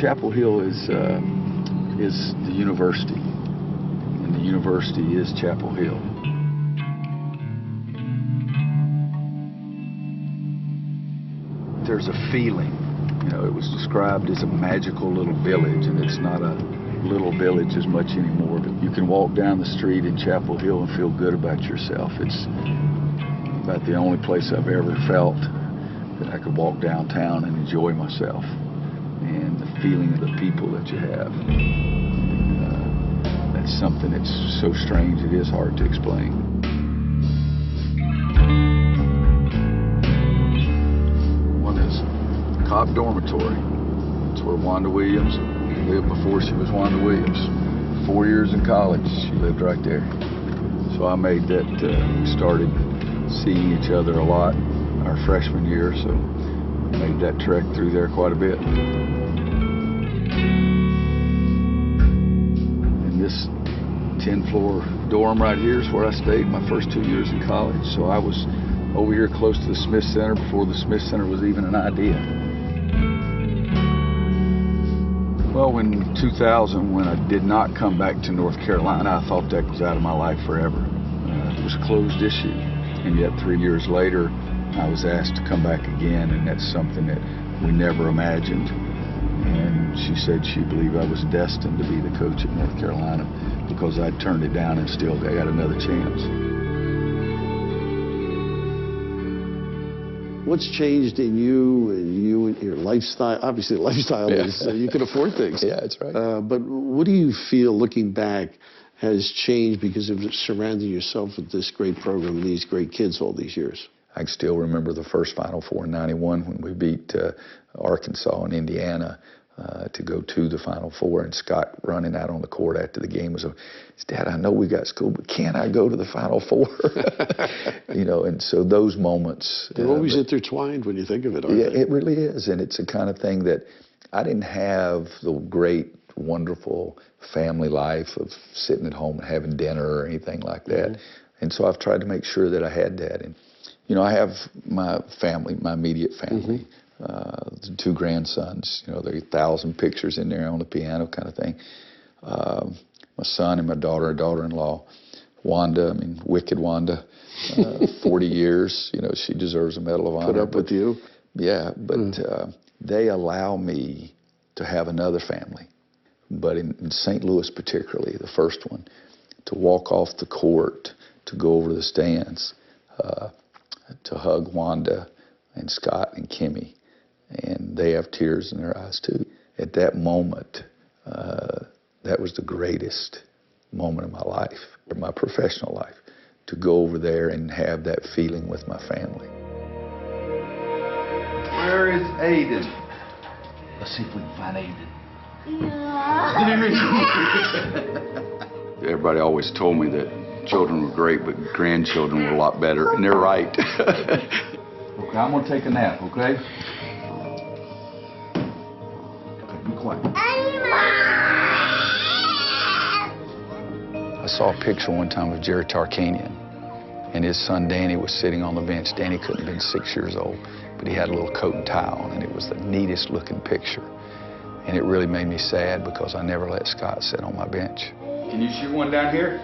Chapel Hill is the university, and the university is Chapel Hill. There's a feeling, you know, it was described as a magical little village, and it's not a little village as much anymore, but you can walk down the street in Chapel Hill and feel good about yourself. It's about the only place I've ever felt that I could walk downtown and enjoy myself, and the feeling of the people that you have. That's something that's so strange it is hard to explain. One is Cobb Dormitory. It's where Wanda Williams lived before she was Wanda Williams. 4 years in college, she lived right there. So I made that, we started seeing each other a lot our freshman year, so I made that trek through there quite a bit. And this 10-floor dorm right here is where I stayed my first 2 years in college. So I was over here close to the Smith Center before the Smith Center was even an idea. Well, in 2000, when I did not come back to North Carolina, I thought that was out of my life forever. It was a closed issue. And yet 3 years later, I was asked to come back again, and that's something that we never imagined. And she said she believed I was destined to be the coach at North Carolina because I turned it down and still I got another chance. What's changed in you and your lifestyle? Obviously, the lifestyle is you can afford things. Yeah, that's right. But what do you feel, looking back, has changed because of surrounding yourself with this great program and these great kids all these years? I can still remember the first Final Four in '91 when we beat Arkansas and Indiana to go to the Final Four, and Scott running out on the court after the game was, Dad, I know we got school, but can't I go to the Final Four? You know, and so those moments. They're always intertwined when you think of it, aren't they? It really is, and it's the kind of thing that I didn't have the great, wonderful family life of sitting at home and having dinner or anything like that. Mm-hmm. And so I've tried to make sure that I had that. And, you know, I have my family, my immediate family, the 2 grandsons. You know, there are 1,000 pictures in there on the piano kind of thing. My son and my daughter-in-law, Wanda, I mean, wicked Wanda, 40 years. You know, she deserves a Medal of Honor. Put up with you? Yeah, but they allow me to have another family. But in St. Louis particularly, the first one, to walk off the court, to go over the stands, to hug Wanda and Scott and Kimmy, and they have tears in their eyes too. At that moment, that was the greatest moment of my life, my professional life, to go over there and have that feeling with my family. Where is Aiden? Let's see if we can find Aiden. Everybody always told me that children were great, but grandchildren were a lot better, and they're right. Okay, I'm gonna take a nap, okay? Okay, be quiet. I saw a picture one time of Jerry Tarkanian, and his son Danny was sitting on the bench. Danny couldn't have been 6 years old, but he had a little coat and tie on, and it was the neatest looking picture. And it really made me sad because I never let Scott sit on my bench. Can you shoot one down here?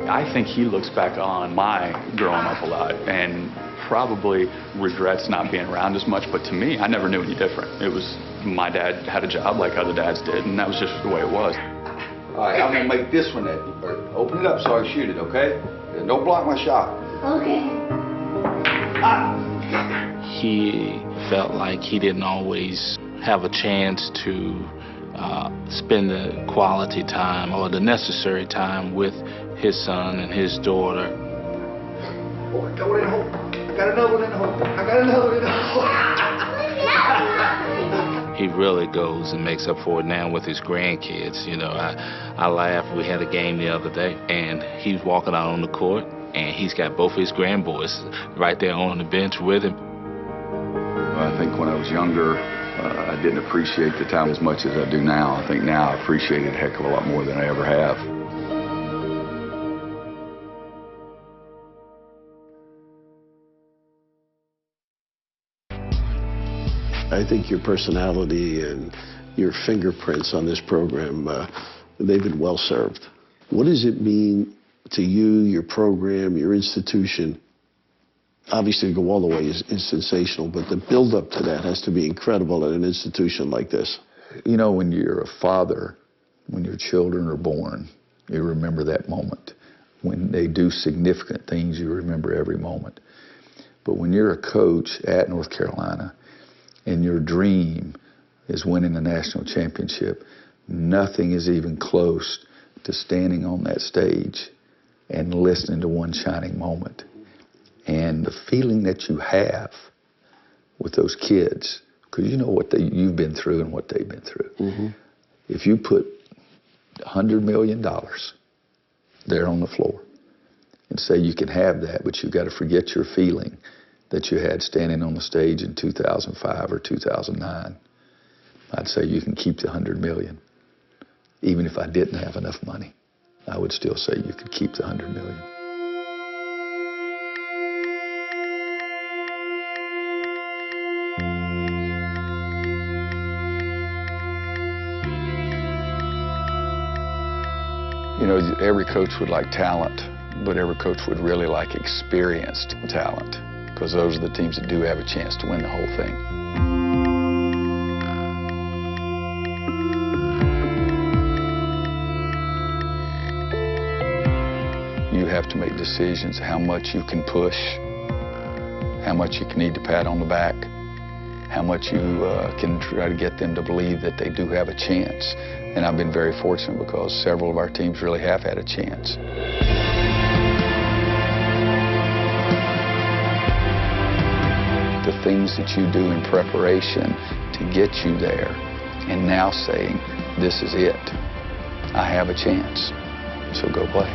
I think he looks back on my growing up a lot and probably regrets not being around as much, but to me, I never knew any different. It was, my dad had a job like other dads did, and that was just the way it was. All right, I'm gonna make this one, open it up so I can shoot it, okay? And don't block my shot. Okay. He felt like he didn't always have a chance to spend the quality time or the necessary time with his son and his daughter. Oh, I got one in the hole. I got another one in the hole. I got another one in the hole. He really goes and makes up for it now with his grandkids. You know, I laugh. We had a game the other day, and he was walking out on the court, and he's got both his grandboys right there on the bench with him. I think when I was younger, I didn't appreciate the time as much as I do now. I think now I appreciate it a heck of a lot more than I ever have. I think your personality and your fingerprints on this program, they've been well served. What does it mean to you, your program, your institution? Obviously, to go all the way is sensational, but the build-up to that has to be incredible at an institution like this. You know, when you're a father, when your children are born, you remember that moment. When they do significant things, you remember every moment. But when you're a coach at North Carolina and your dream is winning a national championship, nothing is even close to standing on that stage and listening to one shining moment. And the feeling that you have with those kids, because you know what you've been through and what they've been through. Mm-hmm. If you put $100 million there on the floor and say you can have that, but you've got to forget your feeling that you had standing on the stage in 2005 or 2009, I'd say you can keep the $100 million. Even if I didn't have enough money, I would still say you could keep the $100 million. You know, every coach would like talent, but every coach would really like experienced talent, because those are the teams that do have a chance to win the whole thing. You have to make decisions how much you can push, how much you need to pat on the back, how much you can try to get them to believe that they do have a chance. And I've been very fortunate because several of our teams really have had a chance. The things that you do in preparation to get you there, and now saying, this is it. I have a chance, so go play.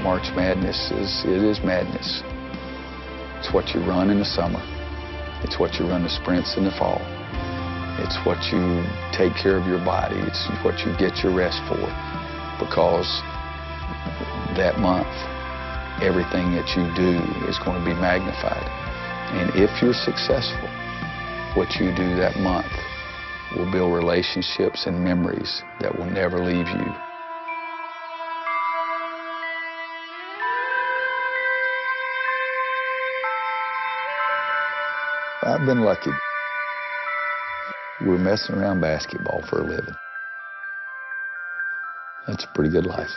March Madness is madness. It's what you run in the summer. It's what you run the sprints in the fall. It's what you take care of your body. It's what you get your rest for. Because that month, everything that you do is going to be magnified. And if you're successful, what you do that month will build relationships and memories that will never leave you. I've been lucky. We're messing around basketball for a living. That's a pretty good life.